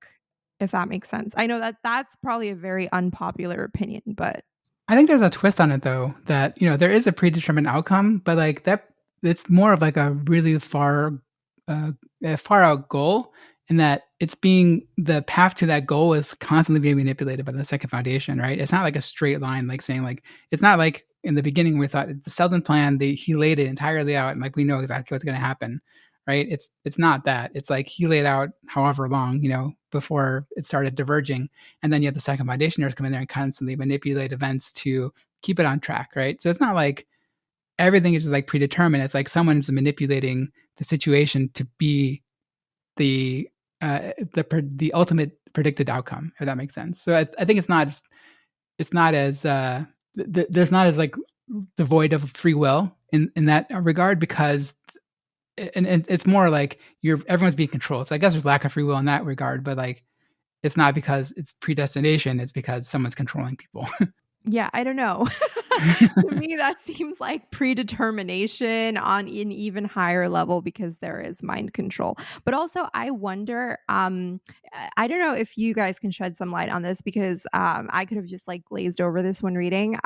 if that makes sense. I know that that's probably a very unpopular opinion, but
I think there's a twist on it though, that there is a predetermined outcome, but like that it's more of like a really far out goal, in that the path to that goal is constantly being manipulated by the second foundation, right? It's not like a straight line, like saying like, it's not like in the beginning we thought the Selden plan, he laid it entirely out and like we know exactly what's going to happen, right? It's not that. It's like he laid out however long, before it started diverging, and then you have the second foundationers come in there and constantly manipulate events to keep it on track, right? So it's not like everything is like predetermined. It's like someone's manipulating the situation to be the the ultimate predicted outcome, if that makes sense. So I think it's not as there's not as like devoid of free will in that regard, because and it's more like everyone's being controlled. So I guess there's lack of free will in that regard, but like it's not because it's predestination, it's because someone's controlling people.
Yeah, I don't know. To me, that seems like predetermination on an even higher level, because there is mind control. But also, I wonder, I don't know if you guys can shed some light on this, because I could have just like glazed over this when reading.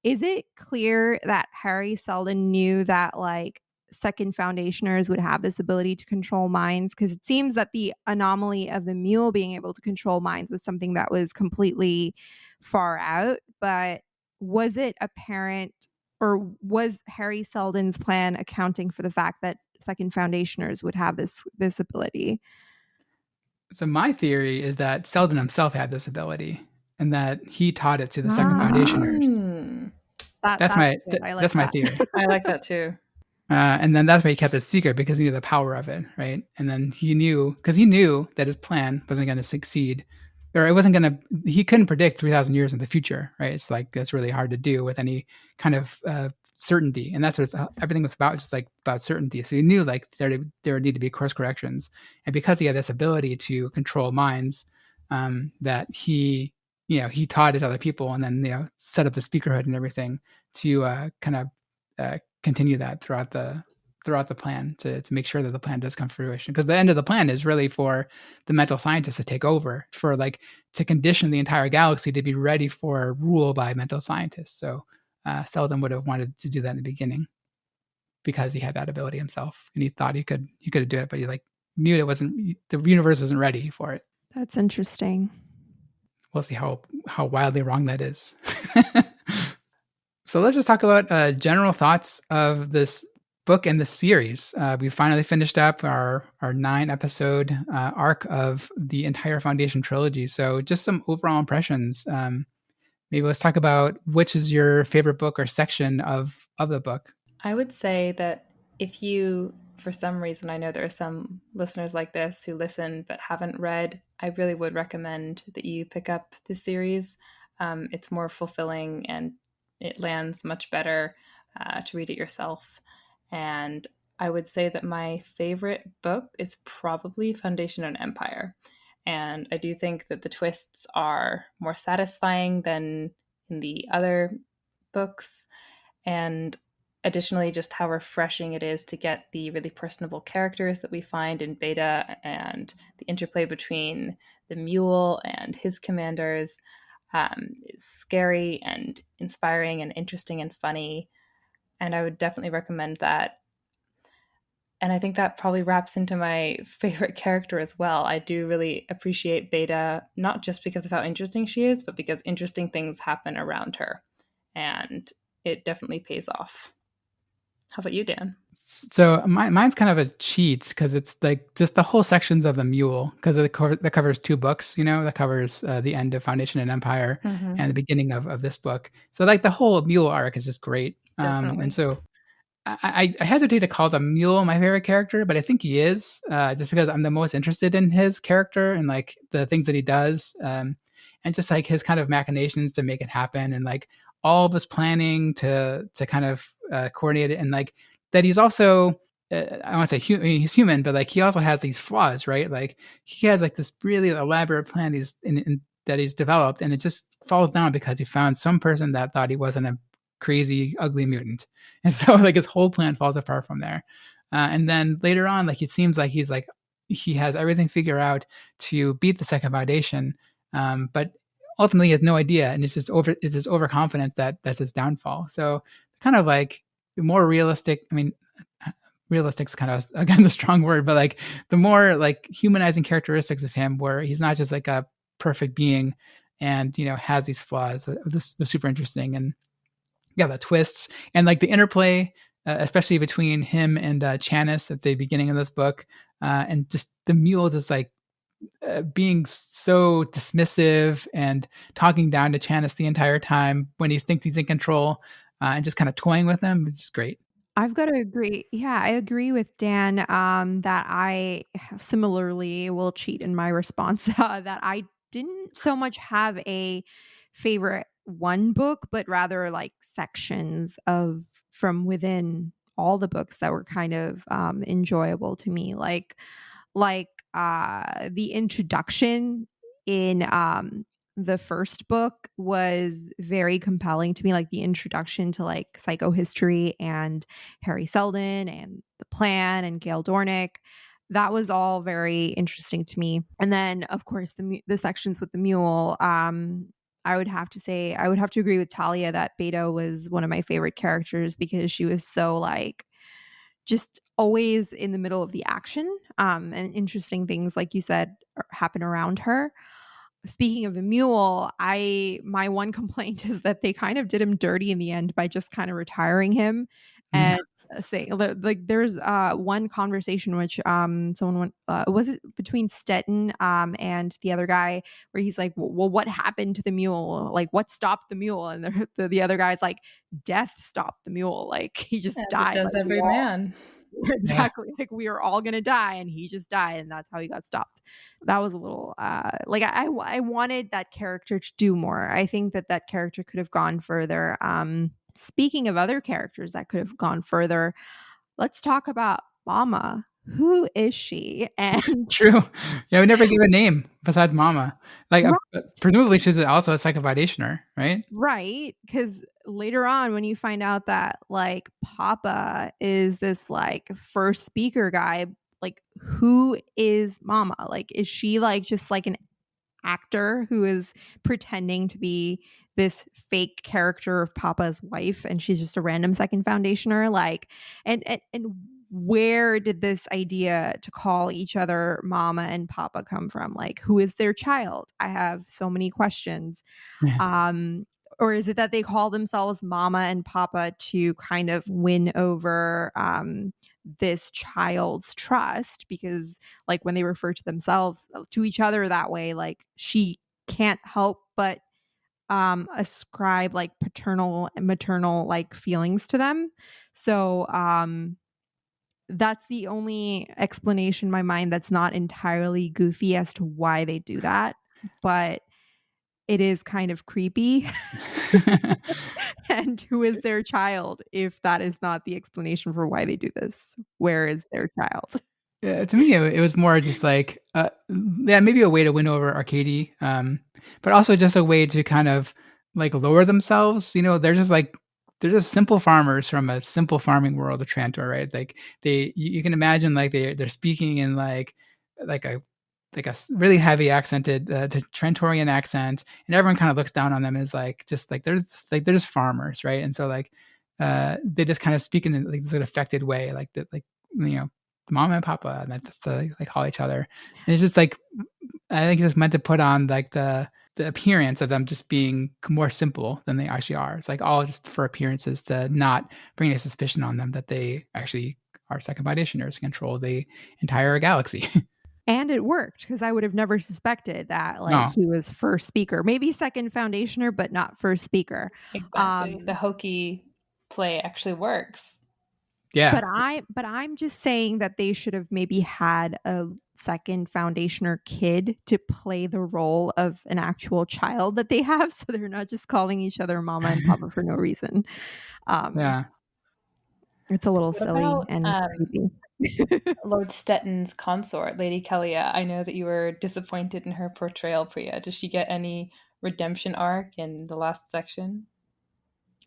Is it clear that Harry Seldon knew that like second foundationers would have this ability to control minds? Because it seems that the anomaly of the mule being able to control minds was something that was completely far out. But was it apparent, or was Harry Seldon's plan accounting for the fact that second foundationers would have this ability?
So my theory is that Selden himself had this ability, and that he taught it to the second foundationers. That's my that's my theory.
I like that too.
And then that's why he kept it secret, because he knew the power of it, right? And then he knew that his plan wasn't going to succeed, or it wasn't going to. He couldn't predict 3,000 years in the future, right? It's like that's really hard to do with any kind of certainty, and that's what everything was about, just like about certainty. So he knew like there would need to be course corrections, and because he had this ability to control minds, that he taught it to other people, and then set up the speakerhood and everything to kind of continue that throughout the plan, to make sure that the plan does come to fruition. Because the end of the plan is really for the mental scientists to take over, for like to condition the entire galaxy to be ready for rule by mental scientists. So Selden would have wanted to do that in the beginning, because he had that ability himself, and he thought he could do it, but he like knew the universe wasn't ready for it.
That's interesting.
We'll see how wildly wrong that is. So let's just talk about general thoughts of this book and the series. We finally finished up our 9-episode arc of the entire Foundation trilogy. So just some overall impressions. Maybe let's talk about which is your favorite book or section of the book.
I would say that if you, for some reason, I know there are some listeners like this who listen but haven't read, I really would recommend that you pick up this series. It's more fulfilling, and it lands much better to read it yourself. And I would say that my favorite book is probably Foundation and Empire. And I do think that the twists are more satisfying than in the other books. And additionally, just how refreshing it is to get the really personable characters that we find in Beta, and the interplay between the mule and his commanders. It's scary and inspiring and interesting and funny. And I would definitely recommend that. And I think that probably wraps into my favorite character as well. I do really appreciate Beta, not just because of how interesting she is, but because interesting things happen around her. And it definitely pays off. How about you, Dan?
So mine's kind of a cheat, because it's like just the whole sections of the mule, because that covers 2 books, that covers the end of Foundation and Empire and the beginning of this book. So like the whole mule arc is just great. And so I hesitate to call the mule my favorite character, but I think he is, just because I'm the most interested in his character and like the things that he does, and just like his kind of machinations to make it happen, and like all of his planning to kind of coordinate it, and like that he's also I want to say he's human, but like he also has these flaws, right? Like he has like this really elaborate plan that he's developed, and it just falls down because he found some person that thought he wasn't a crazy, ugly mutant, and so like his whole plan falls apart from there. And then later on, like it seems like he has everything figured out to beat the second foundation, but ultimately he has no idea, and it's his overconfidence that's his downfall. So kind of like more realistic. I mean, realistic's kind of again the strong word, but like the more like humanizing characteristics of him, where he's not just like a perfect being, and has these flaws. This was super interesting, and yeah, the twists and like the interplay, especially between him and Chanis at the beginning of this book, and just the mule just like being so dismissive and talking down to Chanis the entire time when he thinks he's in control, and just kind of toying with him, which is great.
I've got to agree. Yeah, I agree with Dan that I similarly will cheat in my response that I didn't so much have a favorite one book, but rather like sections of from within all the books that were kind of enjoyable to me. The introduction in the first book was very compelling to me, like the introduction to like psychohistory and Harry Seldon and the plan and Gail Dornick. That was all very interesting to me. And then of course the sections with the mule, I would have to agree with Talia that Beta was one of my favorite characters because she was so like just always in the middle of the action, and interesting things, like you said, happen around her. Speaking of the mule, my one complaint is that they kind of did him dirty in the end by just kind of retiring him
Yeah.
and saying like there's one conversation which someone went was it between Stetton and the other guy where he's like, well, what happened to the mule? Like, what stopped the mule? And the other guy's like, death stopped the mule. Like, he just
As it
died.
does
Like,
every man.
exactly. Like, we were all gonna die and he just died, and that's how he got stopped. That was a little like I wanted that character to do more. I think that character could have gone further. Speaking of other characters that could have gone further, let's talk about Mama. Who is she? And
True. Yeah, we never gave a name besides Mama. Like,
right,
presumably she's also a second foundationer, right?
right, because later on when you find out that like Papa is this like first speaker guy, like who is Mama? Like, is she like just like an actor who is pretending to be this fake character of Papa's wife, and she's just a random second foundationer? Like, and where did this idea to call each other Mama and Papa come from? Like, who is their child? I have so many questions.
Yeah.
um or is it that they call themselves Mama and Papa to kind of win over this child's trust? Because like when they refer to themselves to each other that way, like she can't help but ascribe like paternal and maternal like feelings to them. So that's the only explanation in my mind that's not entirely goofy as to why they do that, but it is kind of creepy. And who is their child if that is not the explanation for why they do this? Where is their child?
Yeah, to me, it was more just like, yeah, maybe a way to win over Arkady, but also just a way to kind of like lower themselves. They're just simple farmers from a simple farming world of Trantor, right? Like you can imagine like they're speaking in like a really heavy accented Trentorian accent, and everyone kind of looks down on them as like they're just farmers, right? And so like they just kind of speak in like this affected way, like that, like mom and papa, and that's like call each other. And it's just like I think it's meant to put on like the appearance of them just being more simple than they actually are. It's like all just for appearances to not bring a suspicion on them that they actually are second foundationers, control the entire galaxy.
And it worked because I would have never suspected that like
No,
he was first speaker, maybe second foundationer, but not first speaker.
Exactly. The
Um,
hokey play actually works.
yeah,
but I'm just saying that they should have maybe had a second foundationer kid to play the role of an actual child that they have, so they're not just calling each other Mama and Papa for no reason. Um,
yeah.
it's a little
What
silly
about
and creepy.
Lord Stetton's consort, Lady Callia? I know that you were disappointed in her portrayal, Priya. Does she get any redemption arc in the last section?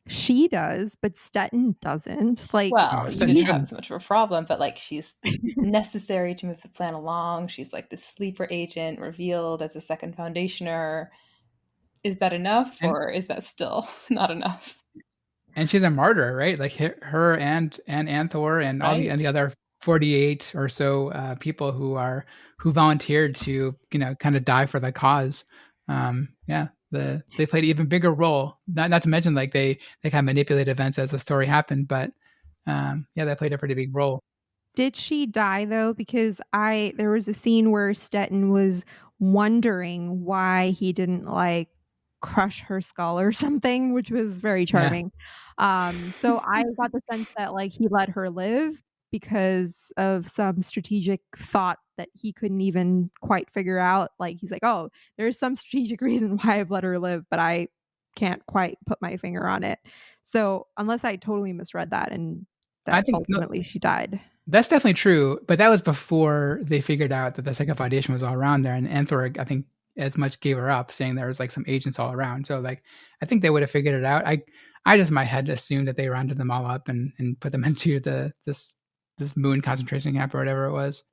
She does, but Stetton doesn't. Like
Oh,
Well, you
Stetton
didn't have
shouldn't.
as much of a problem, but like she's necessary to move the plan along. She's like the sleeper agent revealed as a second foundationer. Is that enough,
And
or is that still not enough?
And she's a martyr, right? Like her and Anthor and all the
Right.
other 48 or so people who volunteered to kind of die for the cause. Yeah, they played an even bigger role. Not to mention like they kind of manipulate events as the story happened, but yeah, they played a pretty big role.
Did she die though? Because there was a scene where Stettin was wondering why he didn't like crush her skull or something, which was very
Yeah,
charming. So I got the sense that like he let her live because of some strategic thought that he couldn't even quite figure out. Like he's like, oh, there's some strategic reason why I've let her live, but I can't quite put my finger on it. So unless I totally misread that and
I
that
think no,
ultimately she died.
that's definitely true, but that was before they figured out that the Second Foundation was all around there, and Anthor, I think, as much gave her up, saying there was like some agents all around. So like, I think they would have figured it out. I just in my head assumed that they rounded them all up and put them into this moon concentration camp or whatever it was.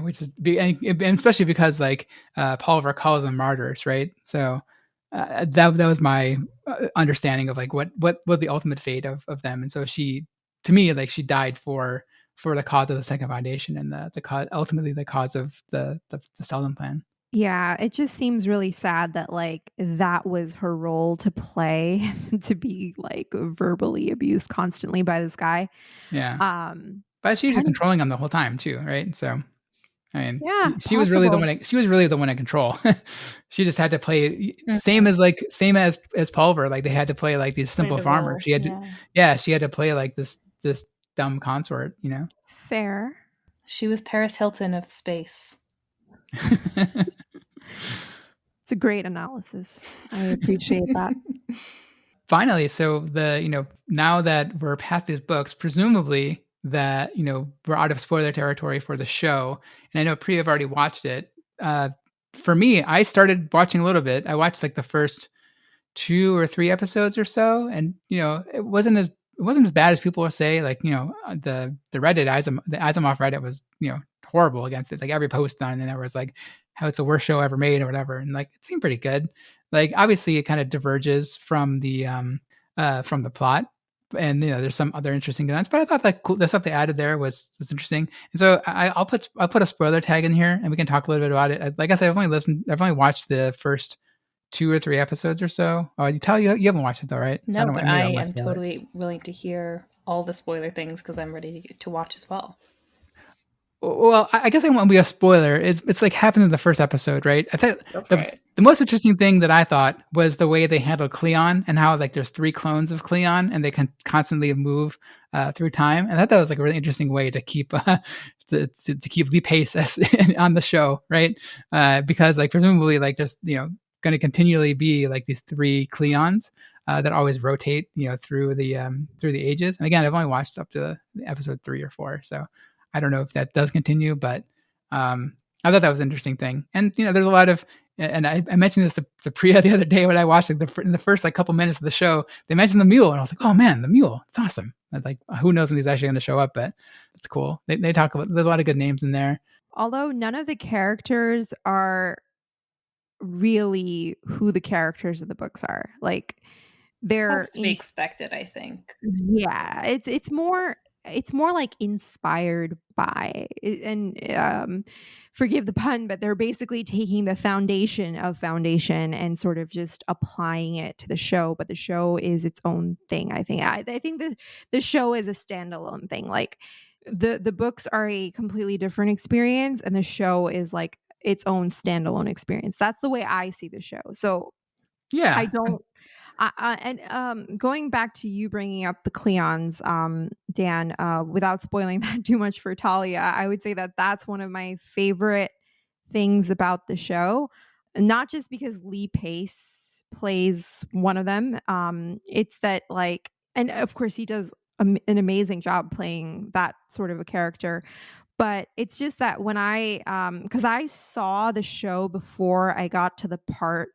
Which is and especially because like Pulver calls them martyrs, right? So that was my understanding of like what was the ultimate fate of them, and so she, to me, like she died for the cause of the Second Foundation and the cause, ultimately the cause of the Seldon plan.
Yeah, it just seems really sad that like that was her role to play to be like verbally abused constantly by this guy.
Yeah,
Um
but she's
and
controlling him the whole time too, right? So I mean,
yeah,
she was really the
possible.
one. She was really the one in control. She just had to play
Mhm.
same as Pulver. Like they had to play like these
Play
simple
the
farmers.
role.
She had to,
Yeah.
yeah, she had to play like this dumb consort, you know.
Fair.
She was Paris Hilton of space.
It's a great analysis. I appreciate that.
Finally, so now that we're past these books, presumably that we're out of spoiler territory for the show, and I know Priya have already watched it. For me, I started watching a little bit. I watched like the first 2 or 3 episodes or so, and it wasn't as bad as people will say. Like the Reddit the Asimov Reddit was horrible against it. Like every post on it, there was like how it's the worst show ever made or whatever, and like it seemed pretty good. Like obviously it kind of diverges from the plot, and there's some other interesting events, but I thought that the stuff they added there was interesting. And so I'll put a spoiler tag in here, and we can talk a little bit about it. Like I said, I've only watched the first 2 or 3 episodes or so. Oh, you haven't watched it though, right? So
No, but
maybe
I
I'll let
am
spoil it.
totally willing to hear all the spoiler things because I'm ready to watch as well.
Well, I guess I won't be a spoiler. It's like happened in the first episode, right? I thought
Go for
the
it.
the most interesting thing that I thought was the way they handled Cleon and how like there's 3 clones of Cleon and they can constantly move through time. And I thought that was like a really interesting way to keep to keep the pace on the show, right? Because like presumably like there's going to continually be like these 3 Cleons that always rotate through the ages. And again, I've only watched up to episode 3 or 4, so I don't know if that does continue, but I thought that was an interesting thing. And there's a lot of, and I mentioned this to Priya the other day when I watched like in the first like couple minutes of the show, they mentioned the mule, and I was like, oh man, the mule, it's awesome. And, like who knows when he's actually going to show up, but it's cool. They talk about, there's a lot of good names in there.
Although none of the characters are really who the characters of the books are. Like they're
That's to be
in
expected, I think.
yeah, it's more like inspired by and forgive the pun, but they're basically taking the foundation of foundation and sort of just applying it to the show, but the show is its own thing. I think the show is a standalone thing. Like the books are a completely different experience and the show is like its own standalone experience. That's the way I see the show. So I
Yeah.
don't and going back to you bringing up the Cleons, Dan, without spoiling that too much for Talia, I would say that that's one of my favorite things about the show. Not just because Lee Pace plays one of them. It's that like, and of course he does an amazing job playing that sort of a character. But it's just that when because I saw the show before I got to the part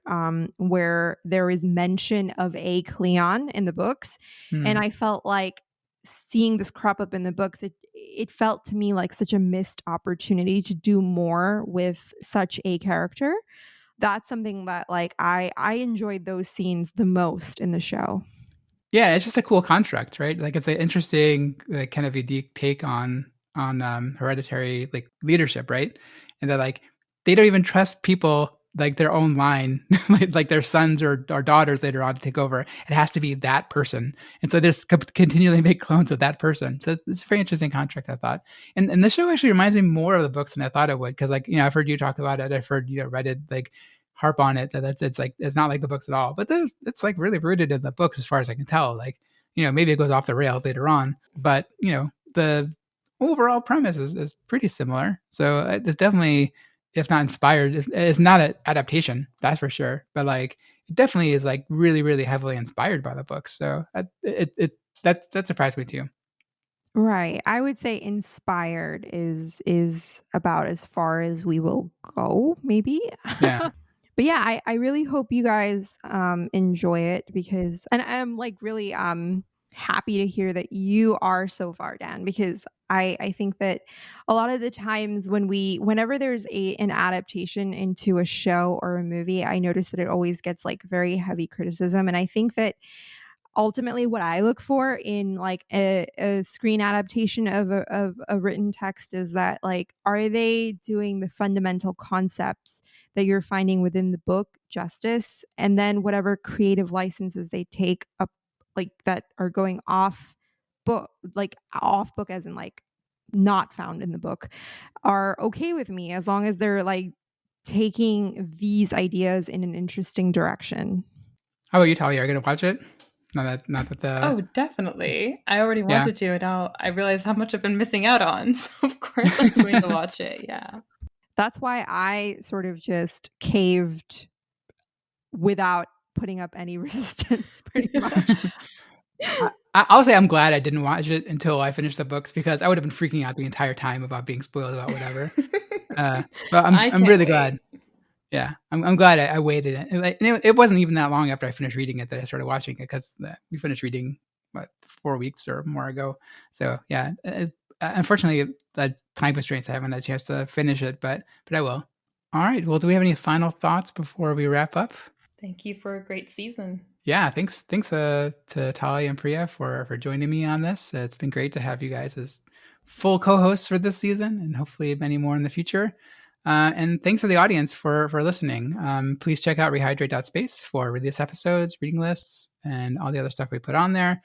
where there is mention of a Cleon in the books, and
Hmm.
I felt like seeing this crop up in the books, it felt to me like such a missed opportunity to do more with such a character. That's something that like I enjoyed those scenes the most in the show.
Yeah, it's just a cool construct, right? Like it's an interesting, kind of unique take on hereditary like leadership, right? And they're like they don't even trust people like their own line, like their sons or daughters later on to take over. It has to be that person, and so they just continually make clones of that person. So it's a very interesting contract, I thought. And the show actually reminds me more of the books than I thought it would, because like I've heard you talk about it, I've heard Reddit like harp on it that it's like it's not like the books at all, but it's like really rooted in the books as far as I can tell. Like maybe it goes off the rails later on, but the overall premise is pretty similar. So it's definitely, if not inspired, it's not an adaptation, that's for sure. But like it definitely is like really really heavily inspired by the books. So that surprised me too.
Right. I would say inspired is about as far as we will go, maybe.
Yeah.
But yeah, I really hope you guys enjoy it, because and I'm like really happy to hear that you are so far, Dan, because I think that a lot of the times whenever there's an adaptation into a show or a movie, I notice that it always gets like very heavy criticism. And I think that ultimately what I look for in like a screen adaptation of a written text is that, like, are they doing the fundamental concepts that you're finding within the book justice, and then whatever creative licenses they take up, like that are going off book, like off book as in like not found in the book, are okay with me, as long as they're like taking these ideas in an interesting direction.
How about you, Talia? Are you gonna watch it? Not that the
Oh, definitely. I already
yeah.
wanted to, and now I realize how much I've been missing out on. So of course I'm going to watch it. Yeah.
That's why I sort of just caved without putting up any resistance, pretty much.
I'll say I'm glad I didn't watch it until I finished the books, because I would have been freaking out the entire time about being spoiled about whatever. But
I
I'm
can't
really
wait.
glad. Yeah, I'm glad I waited. It wasn't even that long after I finished reading it that I started watching it, because we finished reading 4 weeks or more ago. So yeah, unfortunately, that time constraints, I haven't had a chance to finish it, but I will. All right. Well, do we have any final thoughts before we wrap up?
Thank you for a great season.
Yeah, thanks to Talia and Priya for joining me on this. It's been great to have you guys as full co-hosts for this season, and hopefully many more in the future. And thanks for the audience for listening. Please check out rehydrate.space for release episodes, reading lists, and all the other stuff we put on there.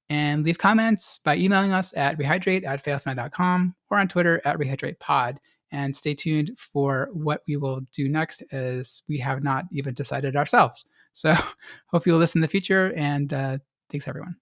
And leave comments by emailing us at rehydrate@failsman.com or on Twitter at rehydratepod. And stay tuned for what we will do next, as we have not even decided ourselves. So hope you'll listen in the future, and thanks everyone.